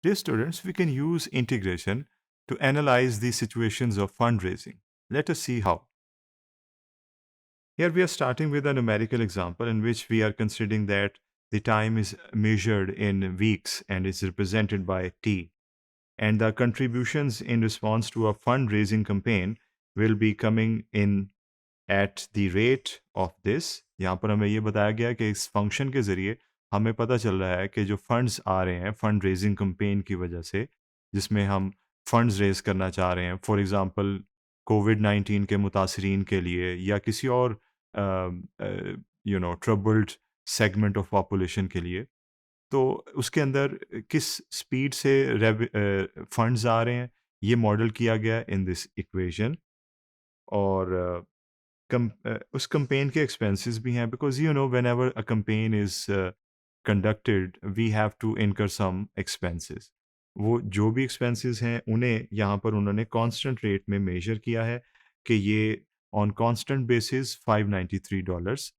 Dear students, we can use integration to analyze the situations of fundraising. Let us see how. Here we are starting with a numerical example in which we are considering that the time is measured in weeks and is represented by T. And the contributions in response to a fundraising campaign will be coming in at the rate of this. यहाँ पर हमें ये बताया गया है कि इस function के ज़रिए हमें पता चल रहा है कि जो फंड्स आ रहे हैं फंड रेजिंग कैंपेन की वजह से, जिसमें हम फंड्स रेज करना चाह रहे हैं, फॉर एग्जांपल कोविड-19 के मुतासरीन के लिए या किसी और ट्रबल्ड सेगमेंट ऑफ पॉपुलेशन के लिए, तो उसके अंदर किस स्पीड से फंड्स आ रहे हैं, ये मॉडल किया गया इन दिस इक्वेशन। और उस कैंपेन के एक्सपेंसेस भी हैं, because whenever a campaign is conducted we have to incur some expenses. वो जो भी एक्सपेंसेस हैं उन्हें यहाँ पर उन्होंने कांस्टेंट रेट में मेजर किया है कि ये ऑन कांस्टेंट बेसिस $593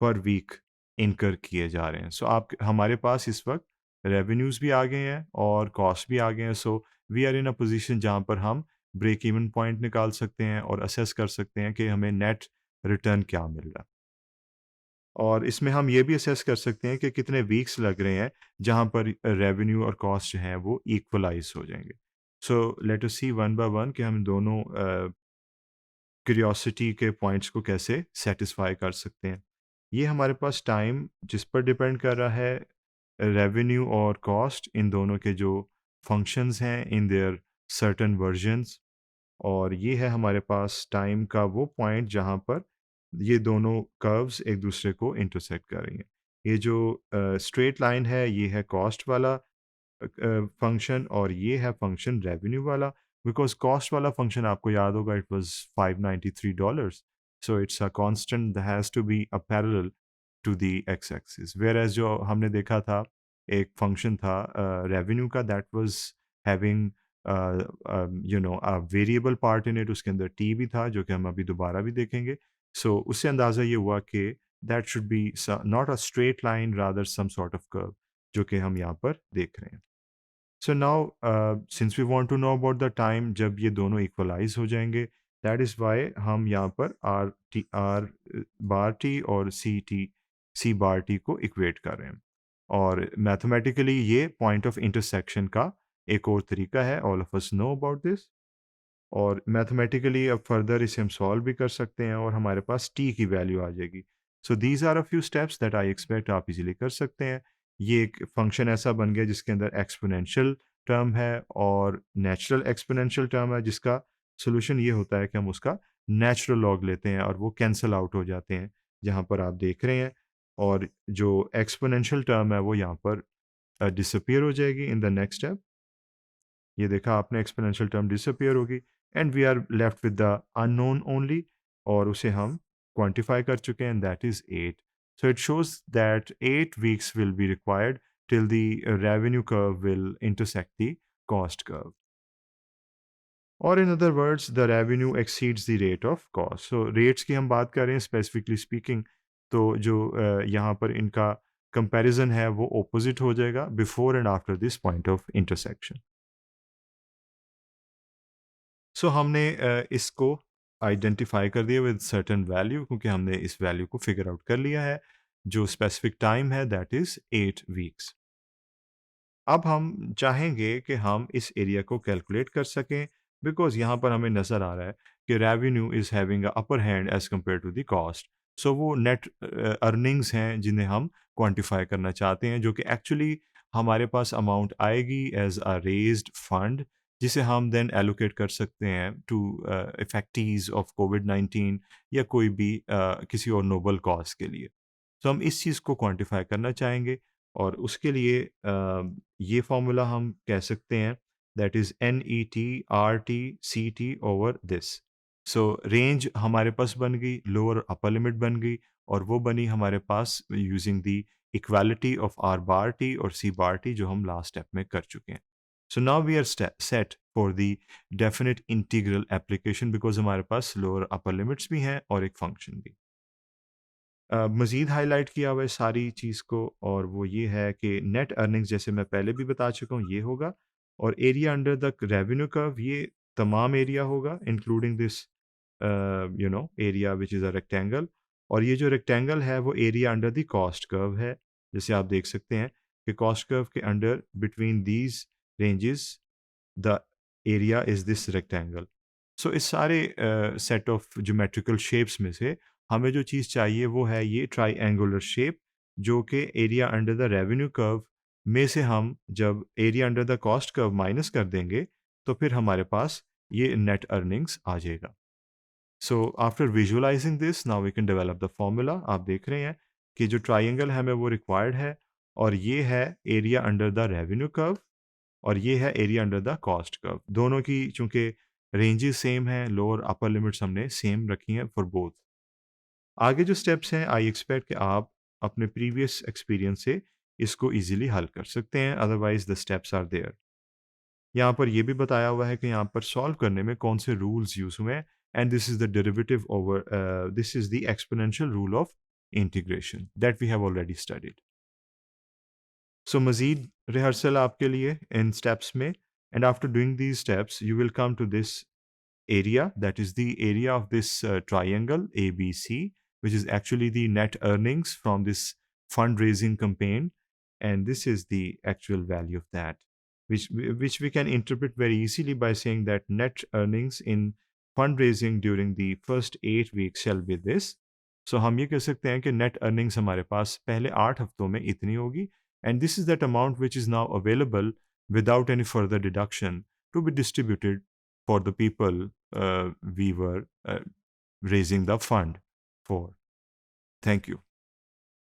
पर वीक इनकर किए जा रहे हैं। सो आप हमारे पास इस वक्त रेवेन्यूज़ भी आ गए हैं और कॉस्ट भी आ गए हैं। So we are in a position जहाँ पर हम ब्रेक इवन पॉइंट निकाल सकते हैं और असेस कर सकते हैं कि हमें नेट रिटर्न क्या मिल रहा है। और इसमें हम ये भी असेस कर सकते हैं कि कितने वीक्स लग रहे हैं जहाँ पर रेवेन्यू और कॉस्ट जो हैं वो इक्वलाइज हो जाएंगे। So let us see one by one कि हम दोनों क्यूरियोसिटी के पॉइंट्स को कैसे सेटिस्फाई कर सकते हैं। ये हमारे पास टाइम जिस पर डिपेंड कर रहा है, रेवेन्यू और कॉस्ट इन दोनों के जो फंक्शंस हैं इन देयर सर्टेन वर्जन्स। और ये है हमारे पास टाइम का वो पॉइंट जहाँ पर ये दोनों कर्व्स एक दूसरे को इंटरसेक्ट कर रही हैं। ये जो स्ट्रेट लाइन है ये है कॉस्ट वाला फंक्शन और ये है फंक्शन रेवेन्यू वाला। बिकॉज कॉस्ट वाला फंक्शन आपको याद होगा it was $593, so it's a constant that has to be a parallel to the x axis. Whereas जो हमने देखा था एक फंक्शन था रेवेन्यू का that was having a variable part in it, उसके अंदर टी भी था जो कि हम अभी दोबारा भी देखेंगे। सो उससे अंदाज़ा ये हुआ कि that should be not a straight line rather some sort of curve, जो कि हम यहाँ पर देख रहे हैं। So now since we want to know about the time जब ये दोनों इक्वलाइज हो जाएंगे, दैट इज़ वाई हम यहाँ पर आर बार टी और सी बार टी को इक्वेट कर रहे हैं। और मैथमेटिकली ये पॉइंट ऑफ इंटरसेक्शन का एक और तरीका है, all of us know about this. और मैथमेटिकली अब फर्दर इसे हम सॉल्व भी कर सकते हैं और हमारे पास टी की वैल्यू आ जाएगी। So these are a few steps that I expect आप इजीली कर सकते हैं। ये एक फंक्शन ऐसा बन गया जिसके अंदर एक्सपोनेंशियल टर्म है और नेचुरल एक्सपोनेंशियल टर्म है, जिसका सोल्यूशन ये होता है कि हम उसका नेचुरल लॉग लेते हैं और वो कैंसल आउट हो जाते हैं जहाँ पर आप देख रहे हैं। और जो एक्सपोनेंशियल टर्म है वो यहाँ पर डिसअपियर हो जाएगी इन द नेक्स्ट स्टेप। ये देखा आपने एक्सपोनेंशियल टर्म डिसअपियर होगी and we are left with the unknown only, और उसे हम क्वांटिफाई कर चुके हैं, that is 8। So it shows that 8 weeks will be required till the revenue curve will intersect the cost curve. Or in other words, the revenue exceeds the rate of cost. So rates की हम बात कर रहे हैं specifically speaking, तो जो यहाँ पर इनका comparison है वो opposite हो जाएगा before and after this point of intersection. सो हमने इसको आइडेंटिफाई कर दिया विद सर्टेन वैल्यू, क्योंकि हमने इस वैल्यू को फिगर आउट कर लिया है। जो स्पेसिफिक टाइम है दैट इज़ 8 वीक्स। अब हम चाहेंगे कि हम इस एरिया को कैलकुलेट कर सकें, बिकॉज यहाँ पर हमें नज़र आ रहा है कि revenue is having a upper hand as compare to the cost. So वो नेट अर्निंग्स हैं जिन्हें हम क्वांटिफाई करना चाहते हैं, जो कि एक्चुअली हमारे पास अमाउंट आएगी एज अ रेज्ड फंड, जिसे हम देन एलोकेट कर सकते हैं टू इफेक्टीज ऑफ कोविड-19 या कोई भी किसी और नोबल कॉज के लिए। तो हम इस चीज़ को क्वांटिफाई करना चाहेंगे और उसके लिए ये फार्मूला हम कह सकते हैं, that is NET/RT/CT over this. So range हमारे पास बन गई, लोअर अपर लिमिट बन गई, और वो बनी हमारे पास using the equality of R bar T और C बार टी जो हम लास्ट स्टेप में कर चुके हैं। So now we are set for the definite integral application, because हमारे पास लोअर अपर लिमिट्स भी हैं और एक फंक्शन भी। मज़ीद हाइलाइट किया हुआ है सारी चीज़ को, और वो ये है कि नेट अर्निंग्स जैसे मैं पहले भी बता चुका हूँ ये होगा, और area under the revenue curve ये तमाम एरिया होगा including this area which is a rectangle, और ये जो रेक्टेंगल है वो area under the cost curve है। जैसे आप देख सकते हैं कि कॉस्ट कर्व के under between these ranges the area is this rectangle. So इस सारे सेट ऑफ ज्योमेट्रिकल शेप्स में से हमें जो चीज़ चाहिए वो है ये ट्राइएंगुलर शेप, जो कि area under the revenue curve में से हम जब area under the cost curve minus कर देंगे, तो फिर हमारे पास ये नेट अर्निंग्स आ जाएगा। So after visualising this now we can develop the formula. आप देख रहे हैं कि जो ट्राइएंगल है हमें वो रिक्वायर्ड है, और ये है area under the revenue curve, और ये है area under the cost curve. दोनों की चूंकि रेंजेस सेम हैं, लोअर अपर लिमिट्स हमने सेम रखी हैं फॉर बोथ। आगे जो स्टेप्स हैं आई एक्सपेक्ट कि आप अपने प्रीवियस एक्सपीरियंस से इसको इजीली हल कर सकते हैं, otherwise the steps are there. यहाँ पर ये भी बताया हुआ है कि यहाँ पर सॉल्व करने में कौन से रूल्स यूज हुए हैं, and this is the derivative over this is the exponential rule of integration that we have already studied. So मज़ीद रिहर्सल आपके लिए इन स्टेप्स में, and after doing these steps you will come to this area, that is the area of this triangle ABC, which is actually the net earnings from this fundraising campaign, and this is the actual value of that, which we can interpret very easily by saying that net earnings in fundraising during the first 8 weeks shall be this. So हम ये कह सकते हैं कि net earnings हमारे पास पहले 8 हफ्तों में इतनी होगी, and this is that amount which is now available without any further deduction to be distributed for the people we were raising the fund for. Thank you.